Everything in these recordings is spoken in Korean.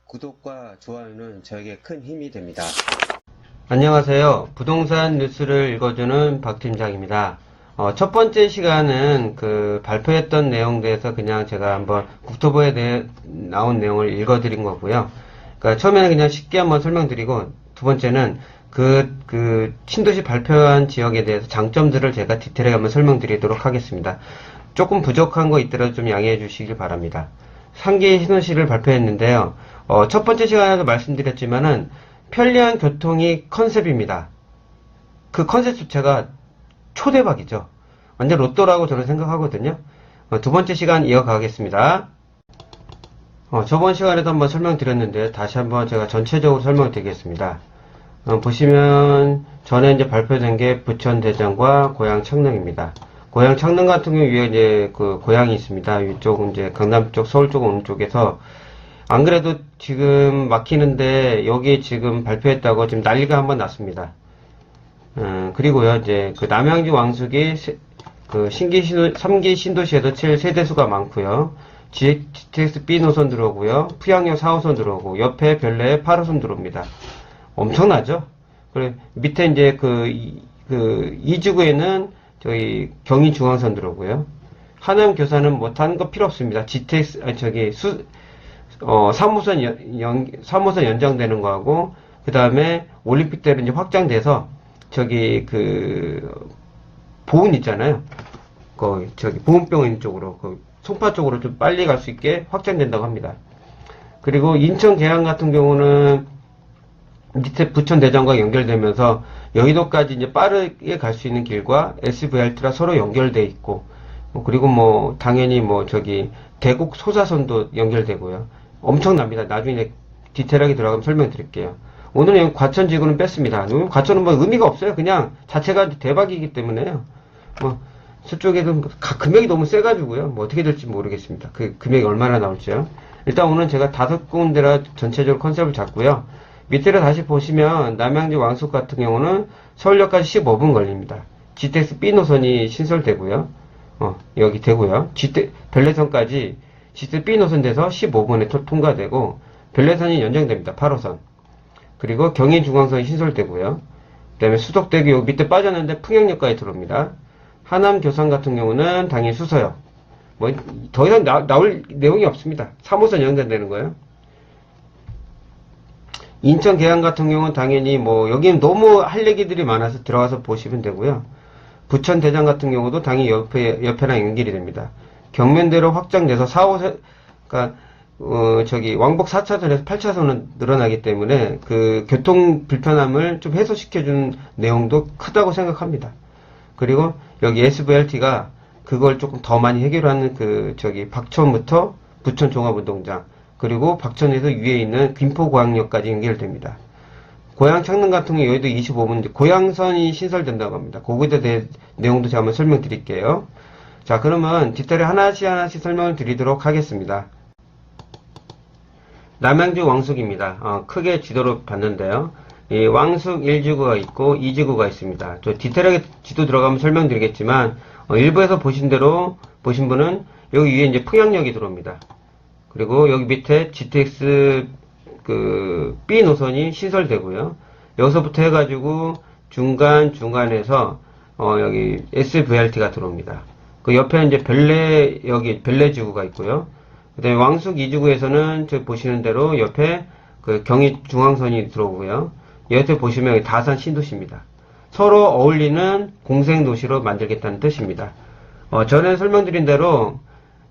구독과 좋아요는 저에게 큰 힘이 됩니다. 안녕하세요. 부동산 뉴스를 읽어주는 박 팀장입니다. 첫 번째 시간은 발표했던 내용들에서 그냥 제가 한번 국토부에 나온 내용을 읽어드린 거고요. 그러니까 처음에는 그냥 쉽게 한번 설명드리고, 두 번째는 신도시 발표한 지역에 대해서 장점들을 제가 디테일하게 한번 설명드리도록 하겠습니다. 조금 부족한 거 있더라도 좀 양해해 주시길 바랍니다. 3기 신도시를 발표했는데요. 첫 번째 시간에도 말씀드렸지만은 편리한 교통이 컨셉입니다. 그 컨셉 자체가 초대박이죠. 완전 로또라고 저는 생각하거든요. 두 번째 시간 이어가겠습니다. 저번 시간에도 한번 설명드렸는데 다시 한번 제가 전체적으로 설명드리겠습니다. 보시면 전에 이제 발표된 게 부천 대전과 고양 창릉입니다. 고양 창릉 같은 경우 위에 이제 고양이 있습니다. 이쪽은 이제 강남 쪽, 서울 쪽 오는 쪽에서 안 그래도 지금 막히는데 여기 지금 발표했다고 지금 난리가 한번 났습니다. 그리고요, 이제 남양주 왕숙이 3기 신도시에도 제일 세대수가 많고요. GTX B 노선 들어오고요. 부양역 4호선 들어오고, 옆에 별내에 8호선 들어옵니다. 엄청나죠? 그리고 밑에 이제 이지구에는 저희 경인중앙선 들어오고요. 하남 교사는 뭐 타는 거 필요 없습니다. GTX, 3호선 연장되는 거하고, 그 다음에 올림픽대로 이제 확장돼서, 보은 있잖아요. 보은병원 쪽으로, 송파 쪽으로 좀 빨리 갈 수 있게 확장된다고 합니다. 그리고 인천 계양 같은 경우는 밑에 부천 대전과 연결되면서 여의도까지 이제 빠르게 갈 수 있는 길과 SVRT랑 서로 연결돼 있고, 그리고 뭐, 당연히 대곡 소사선도 연결되고요. 엄청납니다. 나중에 디테일하게 들어가면 설명드릴게요. 오늘은 과천지구는 뺐습니다. 과천은 뭐 의미가 없어요. 그냥 자체가 대박이기 때문에요. 저쪽에도 금액이 너무 세가지고요. 어떻게 될지 모르겠습니다. 그 금액이 얼마나 나올지요. 일단 오늘 제가 5군데라 전체적으로 컨셉을 잡고요. 밑에를 다시 보시면 남양주 왕숙 같은 경우는 서울역까지 15분 걸립니다. GTX B 노선이 신설되고요. 여기 되고요. 별내선까지 GTX B 노선 돼서 15분에 통과되고, 별내선이 연장됩니다. 8호선. 그리고 경인중앙선이 신설되고요. 그 다음에 수덕대교 여기 밑에 빠졌는데 풍양역까지 들어옵니다. 하남 교산 같은 경우는 당연히 수서역. 더 이상 나올 내용이 없습니다. 3호선 연장되는 거예요. 인천 계양 같은 경우는 당연히 여기는 너무 할 얘기들이 많아서 들어가서 보시면 되고요. 부천 대전 같은 경우도 당연히 옆에랑 연결이 됩니다. 경면대로 확장돼서 4호선, 왕복 4차선에서 8차선은 늘어나기 때문에 교통 불편함을 좀 해소시켜주는 내용도 크다고 생각합니다. 그리고 여기 SVRT가 그걸 조금 더 많이 해결하는 박천부터 부천 종합운동장, 그리고 박천에서 위에 있는 김포고양역까지 연결됩니다. 고양 창릉 같은 경우 여기도 25분, 고양선이 신설된다고 합니다. 거기에 대해 내용도 제가 한번 설명드릴게요. 자, 그러면 디테일 하나씩 설명을 드리도록 하겠습니다. 남양주 왕숙입니다. 크게 지도로 봤는데요. 이 왕숙 1지구가 있고 2지구가 있습니다. 저 디테일하게 지도 들어가면 설명드리겠지만, 일부에서 보신 분은 여기 위에 이제 풍양역이 들어옵니다. 그리고 여기 밑에 GTX B 노선이 신설되고요. 여기서부터 해가지고 중간에서 여기 SVRT가 들어옵니다. 그 옆에 이제 별내지구가 있고요. 그 다음에 왕숙 2지구에서는 저 보시는 대로 옆에 경의중앙선이 들어오고요. 옆에 보시면 다산 신도시입니다. 서로 어울리는 공생도시로 만들겠다는 뜻입니다. 전에 설명드린 대로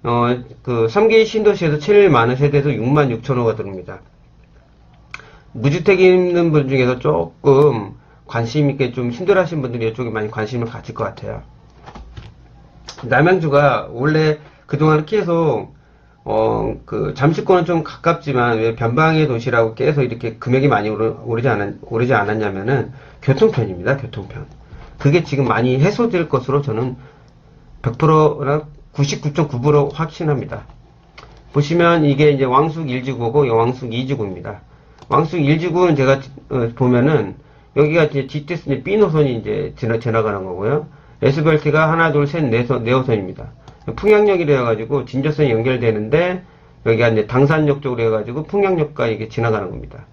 3기 신도시에서 제일 많은 세대에서 66,000호가 들어옵니다. 무주택 있는 분 중에서 조금 관심 있게 좀 힘들어 하시는 분들이 이쪽에 많이 관심을 가질 것 같아요. 남양주가 원래 그동안 계속 잠실권은 좀 가깝지만 왜 변방의 도시라고 계속 이렇게 금액이 많이 오르지 않았냐면은 교통편입니다. 교통편. 그게 지금 많이 해소될 것으로 저는 100%나 99.9% 확신합니다. 보시면 이게 이제 왕숙 1지구고 왕숙 2지구입니다. 왕숙 1지구는 제가 보면은 여기가 이제 GTX B 노선이 이제 지나가는 거고요. SVRT가 하나, 둘, 셋, 네 호선입니다. 풍양역이라 해가지고 진저선이 연결되는데 여기가 이제 당산역 쪽으로 해가지고 풍량역과 이게 지나가는 겁니다.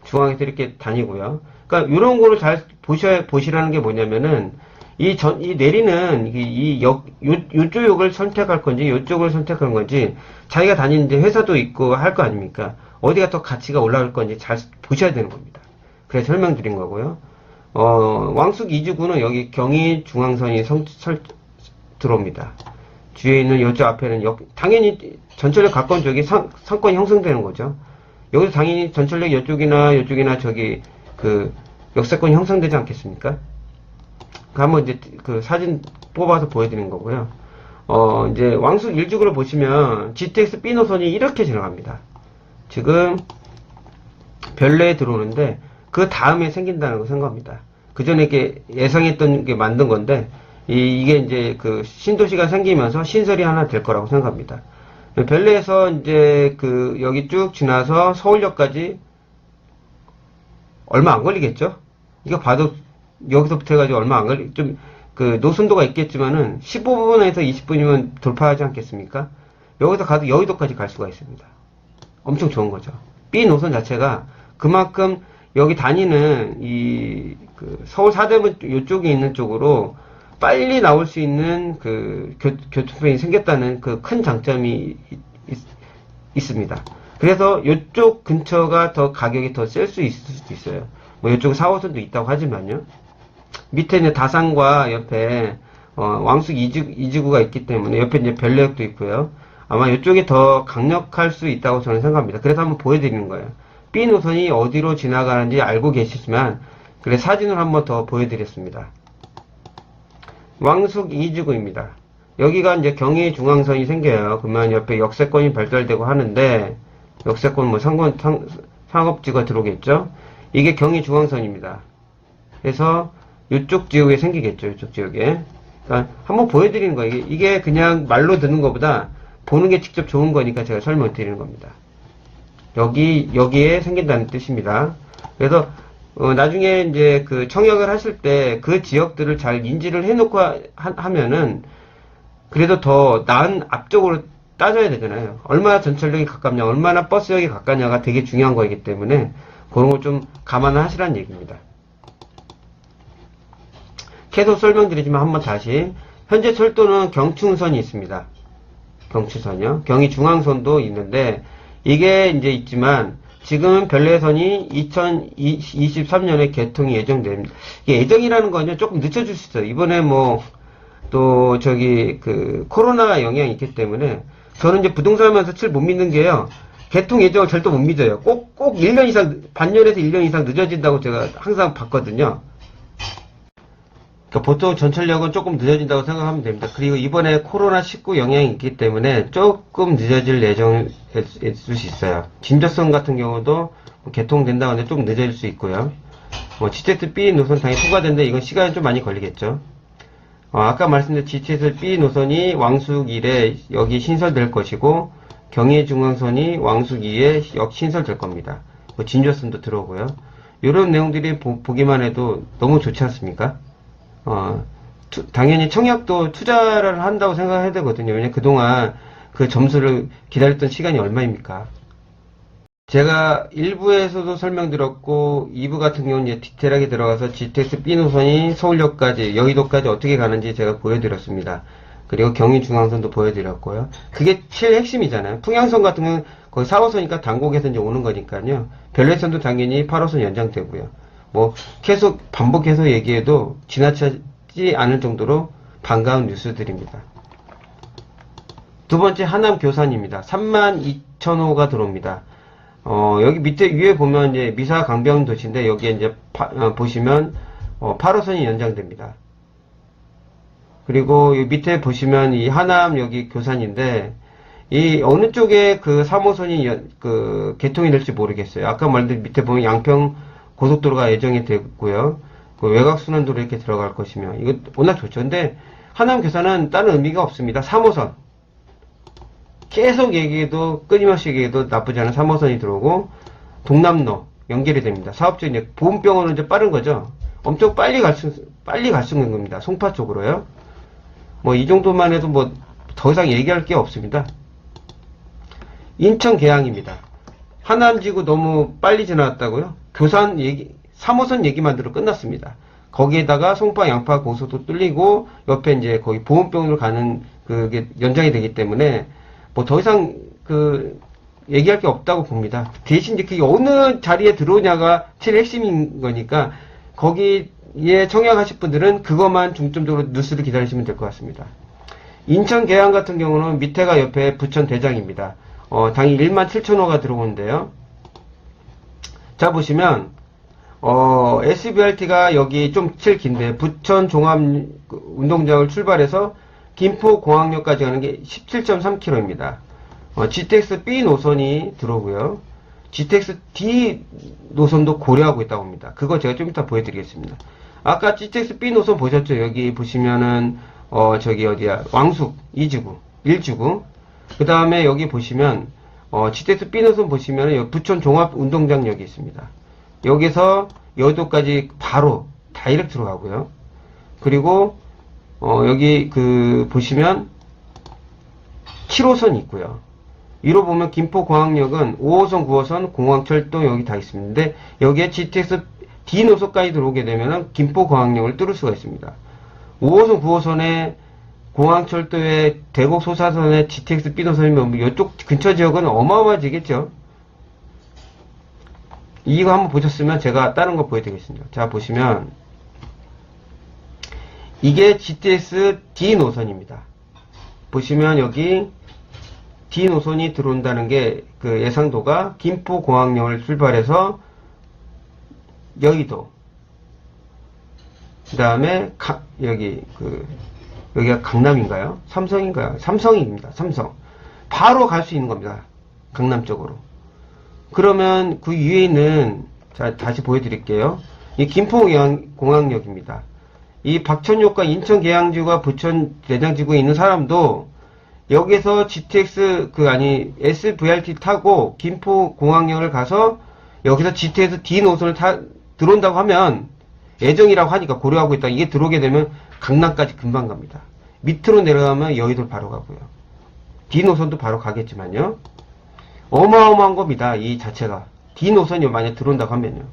중앙에서 이렇게 다니고요. 그러니까 이런 거를 잘 보시라는 게 뭐냐면은 이 내리는 요쪽 역을 선택할 건지 요쪽을 선택할 건지 자기가 다니는 이제 회사도 있고 할 거 아닙니까? 어디가 더 가치가 올라갈 건지 잘 보셔야 되는 겁니다. 그래서 설명드린 거고요. 왕숙 2지구는 여기 경의 중앙선이 들어옵니다. 뒤에 있는 요쪽 앞에는 당연히 전철역 가까운 쪽이 상권이 형성되는 거죠. 여기서 당연히 전철역 요쪽이나 저기 그 역세권이 형성되지 않겠습니까? 한번 이제 그 사진 뽑아서 보여드리는 거고요. 이제 왕숙 1지구를 보시면 GTX B 노선이 이렇게 지나갑니다. 지금 별내에 들어오는데 그 다음에 생긴다는 거 생각합니다. 그 전에 이렇게 예상했던 게 만든 건데 이게 이제 그 신도시가 생기면서 신설이 하나 될 거라고 생각합니다. 별내에서 이제 그 여기 쭉 지나서 서울역까지 얼마 안 걸리겠죠? 이거 봐도 여기서부터 해가지고 얼마 안 좀 그 노선도가 있겠지만은 15분에서 20분이면 돌파하지 않겠습니까? 여기서 가도 여의도까지 갈 수가 있습니다. 엄청 좋은 거죠. B 노선 자체가 그만큼 여기 다니는 그 서울 사대문 이쪽에 있는 쪽으로 빨리 나올 수 있는 그 교통편이 생겼다는 그 큰 장점이 있습니다. 그래서 이쪽 근처가 더 가격이 더 셀 수 있을 수도 있어요. 뭐 이쪽 4호선도 있다고 하지만요. 밑에 이제 다산과 옆에 왕숙 2지구가 있기 때문에 옆에 이제 별내역도 있고요. 아마 이쪽이 더 강력할 수 있다고 저는 생각합니다. 그래서 한번 보여드리는 거예요. B 노선이 어디로 지나가는지 알고 계시지만 그래 사진을 한번 더 보여드렸습니다. 왕숙 2지구입니다. 여기가 이제 경의 중앙선이 생겨요. 그러면 옆에 역세권이 발달되고 하는데 역세권 뭐 상업지가 들어오겠죠. 이게 경의 중앙선입니다. 그래서 이쪽 지역에 생기겠죠. 이쪽 지역에. 그러니까 한번 보여드리는 거예요. 이게 그냥 말로 듣는 것보다 보는 게 직접 좋은 거니까 제가 설명드리는 겁니다. 여기에 생긴다는 뜻입니다. 그래서 나중에 이제 그 청약을 하실 때 그 지역들을 잘 인지를 해놓고 하면은 그래도 더 나은 앞쪽으로 따져야 되잖아요. 얼마나 전철역이 가깝냐, 얼마나 버스역이 가깝냐가 되게 중요한 거이기 때문에 그런 걸 좀 감안하시라는 얘기입니다. 계속 설명드리지만 한번 다시 현재 철도는 경춘선이 있습니다. 경춘선이요. 경의중앙선도 있는데 이게 이제 있지만 지금 별내선이 2023년에 개통이 예정됩니다. 이게 예정이라는 건요 조금 늦춰질 수 있어요. 이번에 뭐 또 저기 그 코로나 영향이 있기 때문에 저는 이제 부동산 하면서 칠 못 믿는 게요. 개통 예정을 절대 못 믿어요. 꼭 1년 이상, 반년에서 1년 이상 늦어진다고 제가 항상 봤거든요. 그러니까 보통 전철역은 조금 늦어진다고 생각하면 됩니다. 그리고 이번에 코로나19 영향이 있기 때문에 조금 늦어질 예정일 수 있어요. 진저선 같은 경우도 개통된다고 하는데 좀 늦어질 수 있고요. GTX-B 노선 당연히 통과되는데 이건 시간이 좀 많이 걸리겠죠. 아까 말씀드린 GTX-B 노선이 왕숙 1에 여기 신설될 것이고 경의중앙선이 왕숙 2에 역 신설될 겁니다. 진저선도 들어오고요. 이런 내용들이 보기만 해도 너무 좋지 않습니까? 당연히 청약도 투자를 한다고 생각해야 되거든요. 왜냐면 그동안 그 점수를 기다렸던 시간이 얼마입니까? 제가 1부에서도 설명드렸고 2부 같은 경우는 이제 디테일하게 들어가서 GTX B 노선이 서울역까지 여의도까지 어떻게 가는지 제가 보여드렸습니다. 그리고 경의중앙선도 보여드렸고요. 그게 제일 핵심이잖아요. 풍양선 같은 경우는 거의 4호선이니까 단곡에서 이제 오는 거니까요. 별내선도 당연히 8호선 연장되고요. 뭐 계속 반복해서 얘기해도 지나치지 않을 정도로 반가운 뉴스들입니다. 두 번째 하남 교산입니다. 32,000호가 들어옵니다. 여기 밑에 위에 보면 이제 미사 강변 도시인데 여기에 이제 보시면 8호선이 연장됩니다. 그리고 이 밑에 보시면 이 하남 여기 교산인데 이 어느 쪽에 그 3호선이 개통이 될지 모르겠어요. 아까 말했듯이 밑에 보면 양평 고속도로가 예정이 되고요. 그 외곽순환도로 이렇게 들어갈 것이며 이거 워낙 좋죠. 근데 하남 교산은 다른 의미가 없습니다. 3호선 계속 얘기해도 끊임없이 얘기해도 나쁘지 않은 3호선이 들어오고 동남로 연결이 됩니다. 사업적 이제 보험병원은 이제 빠른 거죠. 엄청 빨리 갈 수 있는 겁니다. 송파 쪽으로요. 뭐 이 정도만 해도 뭐 더 이상 얘기할 게 없습니다. 인천 계양입니다. 하남지구 너무 빨리 지나갔다고요? 교산 얘기, 3호선 얘기만 들어 끝났습니다. 거기에다가 송파 양파 고속도 뚫리고 옆에 이제 거기 보온병으로 가는 그게 연장이 되기 때문에 뭐 더 이상 그 얘기할 게 없다고 봅니다. 대신 이제 그게 어느 자리에 들어오냐가 제일 핵심인 거니까 거기에 청약하실 분들은 그것만 중점적으로 뉴스를 기다리시면 될 것 같습니다. 인천 계양 같은 경우는 밑에가 옆에 부천 대장입니다. 당일 17,000호가 들어오는데요. 자, 보시면, SBRT가 여기 좀 제일 긴데, 부천 종합운동장을 출발해서 김포공항역까지 가는 게 17.3km입니다. GTX B 노선이 들어오고요. GTX D 노선도 고려하고 있다고 합니다. 그거 제가 좀 이따 보여드리겠습니다. 아까 GTX B 노선 보셨죠? 여기 보시면은, 저기 어디야, 왕숙, 2지구, 1지구. 그 다음에 여기 보시면, GTX B 노선 보시면은, 여기 부천 종합운동장역이 있습니다. 여기서 여의도까지 바로 다이렉트로 가고요. 그리고, 여기 보시면, 7호선이 있고요. 위로 보면 김포공항역은 5호선, 9호선, 공항철도 여기 다 있습니다. 근데 여기에 GTX D 노선까지 들어오게 되면은 김포공항역을 뚫을 수가 있습니다. 5호선, 9호선에 공항철도에 대곡 소사선에 GTX B 노선이면 이쪽 근처 지역은 어마어마해지겠죠. 이거 한번 보셨으면 제가 다른 거 보여드리겠습니다. 자, 보시면 이게 GTX D 노선입니다. 보시면 여기 D 노선이 들어온다는 게 그 예상도가 김포공항역을 출발해서 여의도, 그 다음에 여기가 강남인가요? 삼성인가요? 삼성입니다. 삼성. 바로 갈 수 있는 겁니다. 강남 쪽으로. 그러면 그 위에 있는, 자, 다시 보여드릴게요. 이 김포공항역입니다. 이 박천역과 인천 계양지구와 부천 대장지구에 있는 사람도 여기서 GTX SVRT 타고 김포공항역을 가서 여기서 GTX D 노선을 들어온다고 하면 예정이라고 하니까 고려하고 있다. 이게 들어오게 되면 강남까지 금방 갑니다. 밑으로 내려가면 여의도를 바로 가고요. D 노선도 바로 가겠지만요. 어마어마한 겁니다. 이 자체가. D 노선이 만약 들어온다고 하면요.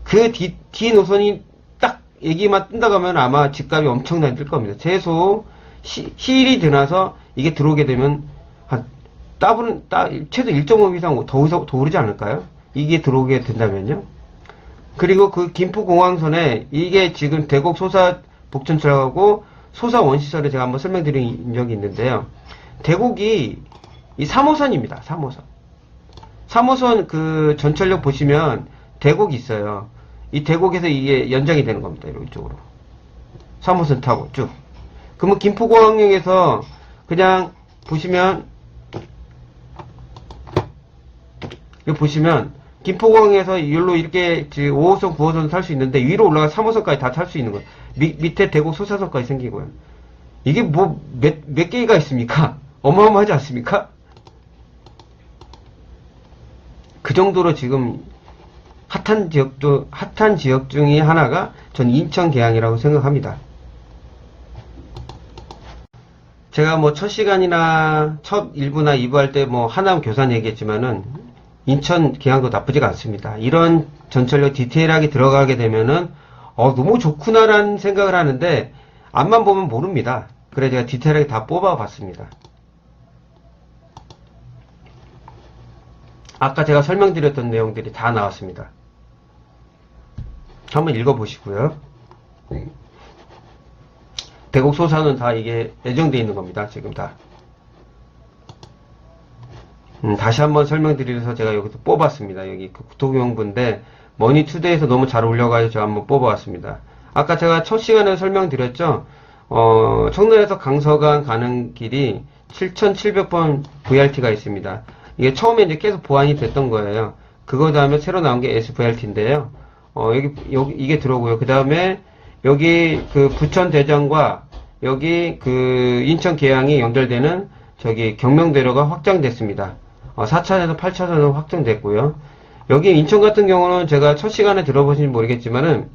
그 D 노선이 딱 얘기만 뜬다고 하면 아마 집값이 엄청나게 뜰 겁니다. 최소 시일이 지나서 이게 들어오게 되면 최소 1.5 이상 더 오르지 않을까요? 이게 들어오게 된다면요. 그리고 그 김포공항선에 이게 지금 대곡 소사 복천철하고 소사 원시설을 제가 한번 설명드린 적이 있는데요. 대곡이 이 3호선입니다. 3호선. 3호선 그 전철역 보시면 대곡이 있어요. 이 대곡에서 이게 연장이 되는 겁니다. 이쪽으로. 3호선 타고 쭉. 그러면 김포공항역에서 그냥 보시면 여기 보시면 김포공항에서 여기로 이렇게 5호선, 9호선 탈 수 있는데 위로 올라가 3호선까지 다 탈 수 있는 거예요. 밑에 대곡 소사선까지 생기고요. 이게 뭐 몇 개가 있습니까? 어마어마하지 않습니까? 그 정도로 지금 핫한 지역 중에 하나가 전 인천 계양이라고 생각합니다. 제가 뭐 첫 시간이나 첫 1부나 2부 할 때 뭐 하남 교산 얘기했지만은 인천 계양도 나쁘지가 않습니다. 이런 전철역 디테일하게 들어가게 되면은 너무 좋구나라는 생각을 하는데 앞만 보면 모릅니다. 그래서 제가 디테일하게 다 뽑아봤습니다. 아까 제가 설명드렸던 내용들이 다 나왔습니다. 한번 읽어보시고요. 대곡 소사는 다 이게 예정되어 있는 겁니다. 지금 다. 다시 한번 설명드리면서 제가 여기서 뽑았습니다. 여기 그 국토교통부인데 머니투데이에서 너무 잘 올려가지고 제가 한번 뽑아왔습니다. 아까 제가 첫 시간에 설명드렸죠. 청라에서 강서간 가는 길이 7700번 VRT가 있습니다. 이게 처음에 이제 계속 보완이 됐던 거예요. 그거 다음에 새로 나온 게 SVRT인데요. 이게 들어오고요. 그 다음에 여기 그 부천 대장과 여기 그 인천 계양이 연결되는 저기 경명대로가 확장됐습니다. 4차선에서 8차선으로 확장됐고요. 여기 인천 같은 경우는 제가 첫 시간에 들어보신지 모르겠지만은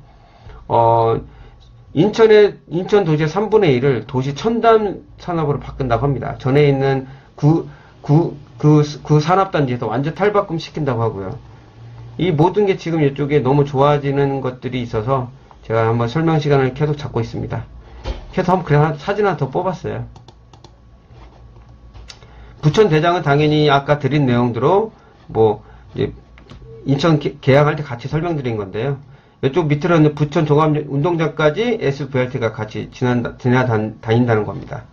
인천 도시의 3분의 1을 도시 첨단 산업으로 바꾼다고 합니다. 전에 있는 그 산업단지에서 완전 탈바꿈 시킨다고 하고요. 이 모든 게 지금 이쪽에 너무 좋아지는 것들이 있어서 제가 한번 설명 시간을 계속 잡고 있습니다. 그래서 한번 그냥 사진 하나 더 뽑았어요. 부천 대장은 당연히 아까 드린 내용대로 뭐 이제 인천 계약할 때 같이 설명드린 건데요. 이쪽 밑으로는 부천 종합운동장까지 SVRT가 같이 지나다닌다는 겁니다.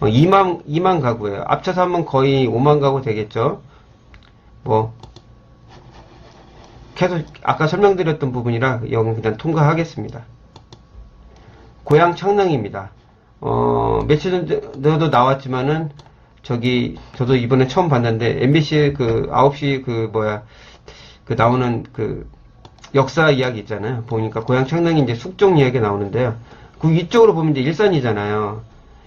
2만 가구예요. 합쳐서 하면 거의 5만 가구 되겠죠. 뭐 계속 아까 설명드렸던 부분이라 여기 그냥 통과하겠습니다. 고향 창릉입니다. 며칠 전에도 나왔지만은 저도 이번에 처음 봤는데 MBC 9시 나오는 역사 이야기 있잖아요. 보니까 고향 창릉이 이제 숙종 이야기 나오는데요. 그 위쪽으로 보면 이제 일산이잖아요.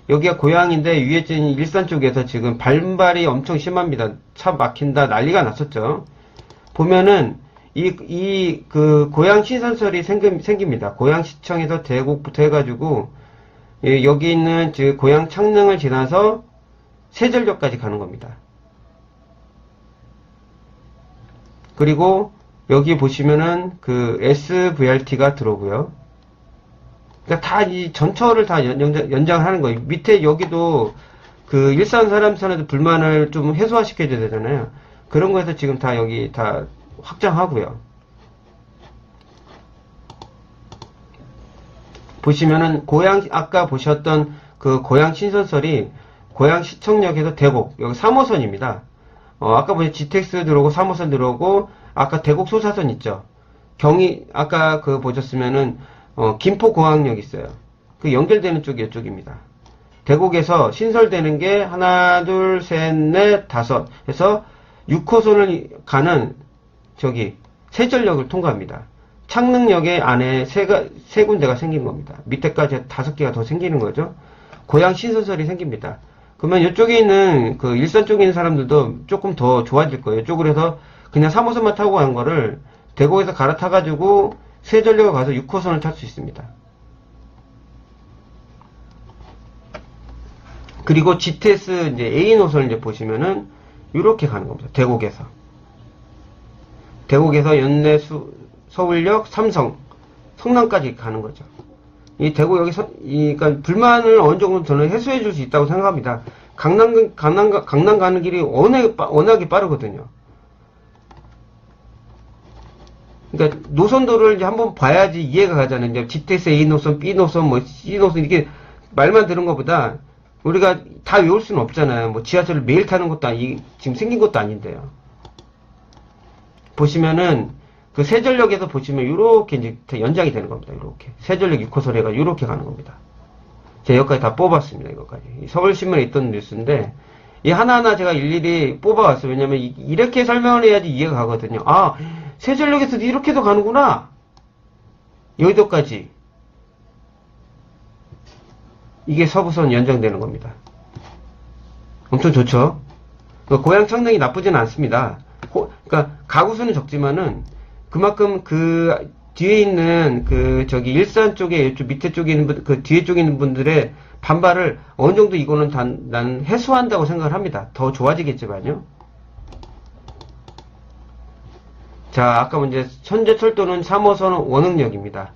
여기가 고향인데 위에 있는 일산 쪽에서 지금 반발이 엄청 심합니다. 차 막힌다 난리가 났었죠. 보면은 고향 신선설이 생깁니다. 고향시청에서 대곡부터 해가지고 여기 있는 고향 창릉을 지나서 세전역까지 가는 겁니다. 그리고 여기 보시면은 SVRT가 들어오고요. 그러니까 다 이 전철을 다 연장을 하는 거예요. 밑에 여기도 일산 사람들한테 불만을 좀 해소화시켜줘야 되잖아요. 그런 거에서 지금 다 여기 다 확장하고요. 보시면은 아까 보셨던 고향 신선설이 고향 시청역에서 대곡 여기 3호선입니다. 아까 보신 GTX 들어오고 3호선 들어오고 아까 대곡 소사선 있죠. 아까 보셨으면은 김포공항역 있어요. 연결되는 쪽이 이쪽입니다. 대곡에서 신설되는 게 하나, 둘, 셋, 넷, 다섯 해서 6호선을 가는 세전역을 통과합니다. 창릉역에 안에 세 군데가 생긴 겁니다. 밑에까지 5개가 더 생기는 거죠. 고향 신선설이 생깁니다. 그러면 이쪽에 있는 일산 쪽에 있는 사람들도 조금 더 좋아질 거예요. 이쪽으로 해서 그냥 3호선만 타고 간 거를 대곡에서 갈아타가지고 세전역에 가서 6호선을 탈 수 있습니다. 그리고 GTS 이제 A 노선을 이제 보시면은 이렇게 가는 겁니다. 대곡에서 연내 서울역 삼성 성남까지 가는 거죠. 이 대구 여기서 그러니까 불만을 어느 정도 저는 해소해 줄 수 있다고 생각합니다. 강남 가는 길이 워낙에 빠르거든요. 그러니까 노선도를 이제 한번 봐야지 이해가 가잖아요. 이제 GTX A 노선, B 노선, 뭐 C 노선 이렇게 말만 들은 것보다 우리가 다 외울 수는 없잖아요. 뭐 지하철을 매일 타는 것도 지금 생긴 것도 아닌데요. 보시면은 세전역에서 보시면 이렇게 이제 연장이 되는 겁니다. 이렇게 세전역 6호선 해가 이렇게 가는 겁니다. 제가 여기까지 다 뽑았습니다. 이것까지 서울신문에 있던 뉴스인데 이 하나하나 제가 일일이 뽑아왔어요. 왜냐면 이렇게 설명을 해야지 이해가 가거든요. 아, 세전역에서도 이렇게도 가는구나. 여의도까지. 이게 서부선 연장되는 겁니다. 엄청 좋죠? 고향 창릉이 나쁘진 않습니다. 그러니까 가구수는 적지만은 그만큼 뒤에 있는 일산 쪽에 이쪽 밑에 쪽에 있는 뒤에 쪽에 있는 분들의 반발을 어느 정도 이거는 난 해소한다고 생각을 합니다. 더 좋아지겠지만요. 자, 아까 문제 현재 철도는 3호선 원흥역입니다.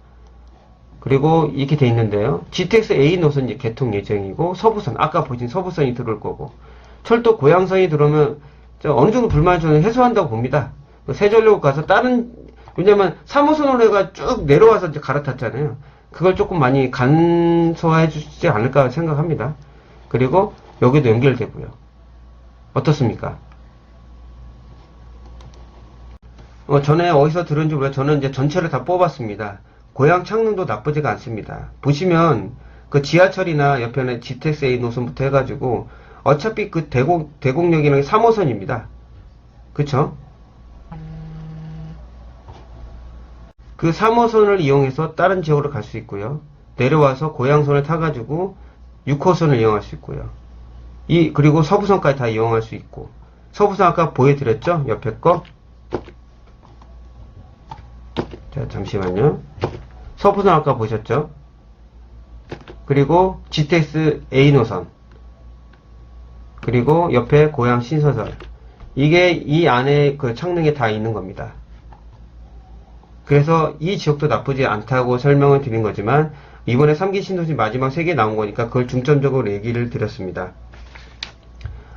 그리고 이렇게 돼 있는데요. GTX A 노선 이제 개통 예정이고 서부선 아까 보신 서부선이 들어올 거고 철도 고양선이 들어오면 어느 정도 불만을 저는 해소한다고 봅니다. 세전역 가서 왜냐면 3호선으로 해가 쭉 내려와서 이제 갈아탔잖아요. 그걸 조금 많이 간소화해 주지 않을까 생각합니다. 그리고 여기도 연결되고요. 어떻습니까? 전에 어디서 들은지 몰라요. 저는 이제 전체를 다 뽑았습니다. 고향 창릉도 나쁘지가 않습니다. 보시면 지하철이나 옆에는 GTX A 노선부터 해가지고 어차피 대곡역이랑 3호선입니다. 그쵸? 3호선을 이용해서 다른 지역으로 갈 수 있고요. 내려와서 고향선을 타가지고 6호선을 이용할 수 있고요. 그리고 서부선까지 다 이용할 수 있고. 서부선 아까 보여드렸죠? 옆에 거. 자, 잠시만요. 서부선 아까 보셨죠? 그리고 GTX A 노선. 그리고 옆에 고향 신서설. 이게 이 안에 그 창릉에 다 있는 겁니다. 그래서 이 지역도 나쁘지 않다고 설명을 드린 거지만 이번에 3기 신도시 마지막 3개 나온 거니까 그걸 중점적으로 얘기를 드렸습니다.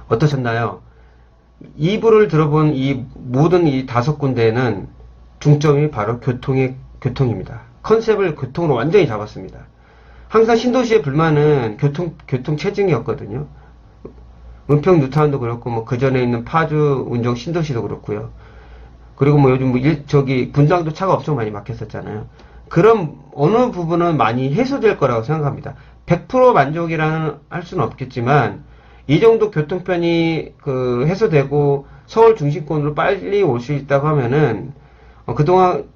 어떠셨나요? 2부를 들어본 이 모든 이 5군데는 중점이 바로 교통입니다. 컨셉을 교통으로 완전히 잡았습니다. 항상 신도시의 불만은 교통 체증이었거든요. 은평 뉴타운도 그렇고, 뭐, 그 전에 있는 파주 운정 신도시도 그렇고요. 그리고 뭐 요즘 분당도 차가 엄청 많이 막혔었잖아요. 그런 어느 부분은 많이 해소될 거라고 생각합니다. 100% 만족이라는 할 수는 없겠지만, 이 정도 교통편이 해소되고 서울 중심권으로 빨리 올 수 있다고 하면은, 그동안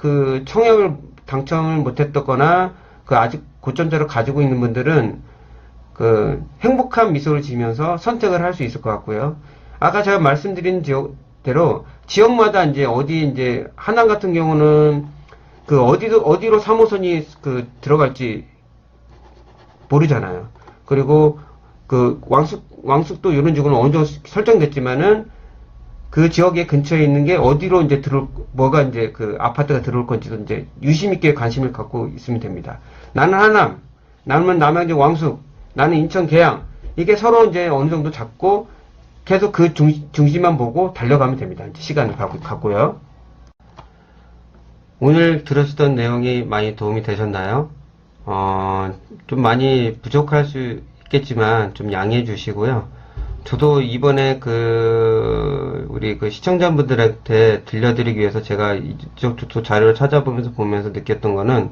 청약을 당첨을 못했거나, 아직 고점자를 가지고 있는 분들은, 행복한 미소를 지으면서 선택을 할 수 있을 것 같고요. 아까 제가 말씀드린 대로, 지역마다 하남 같은 경우는, 어디로 3호선이 들어갈지 모르잖아요. 그리고, 왕숙도 이런 쪽은 어느 정도 설정됐지만은, 그 지역의 근처에 있는 게 어디로 아파트가 들어올 건지도 유심 있게 관심을 갖고 있으면 됩니다. 나는 하남, 나는 남양주 왕숙, 나는 인천 계양, 이게 서로 어느 정도 잡고 계속 그 중심만 보고 달려가면 됩니다. 시간을 갖고요. 오늘 들으셨던 내용이 많이 도움이 되셨나요? 좀 많이 부족할 수 있겠지만 좀 양해해 주시고요. 저도 이번에 우리 시청자분들한테 들려드리기 위해서 제가 이쪽 자료를 찾아보면서 느꼈던 거는,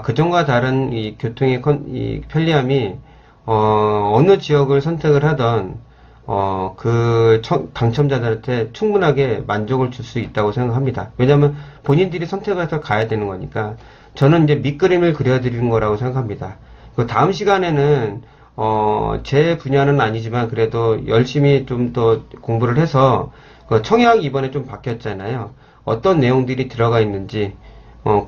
그전과 다른 이 교통의 이 편리함이, 어느 지역을 선택을 하던, 당첨자들한테 충분하게 만족을 줄 수 있다고 생각합니다. 왜냐면 본인들이 선택을 해서 가야 되는 거니까. 저는 밑그림을 그려드리는 거라고 생각합니다. 그 다음 시간에는, 제 분야는 아니지만 그래도 열심히 좀 더 공부를 해서, 청약이 이번에 좀 바뀌었잖아요. 어떤 내용들이 들어가 있는지,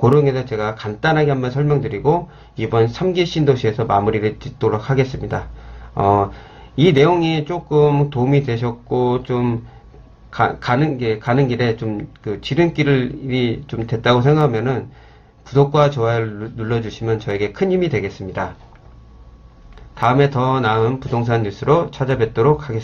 그런 게서 제가 간단하게 한번 설명드리고, 이번 3기 신도시에서 마무리를 짓도록 하겠습니다. 이 내용이 조금 도움이 되셨고, 좀, 가는 길에 좀, 지름길이 좀 됐다고 생각하면은, 구독과 좋아요를 눌러주시면 저에게 큰 힘이 되겠습니다. 다음에 더 나은 부동산 뉴스로 찾아뵙도록 하겠습니다.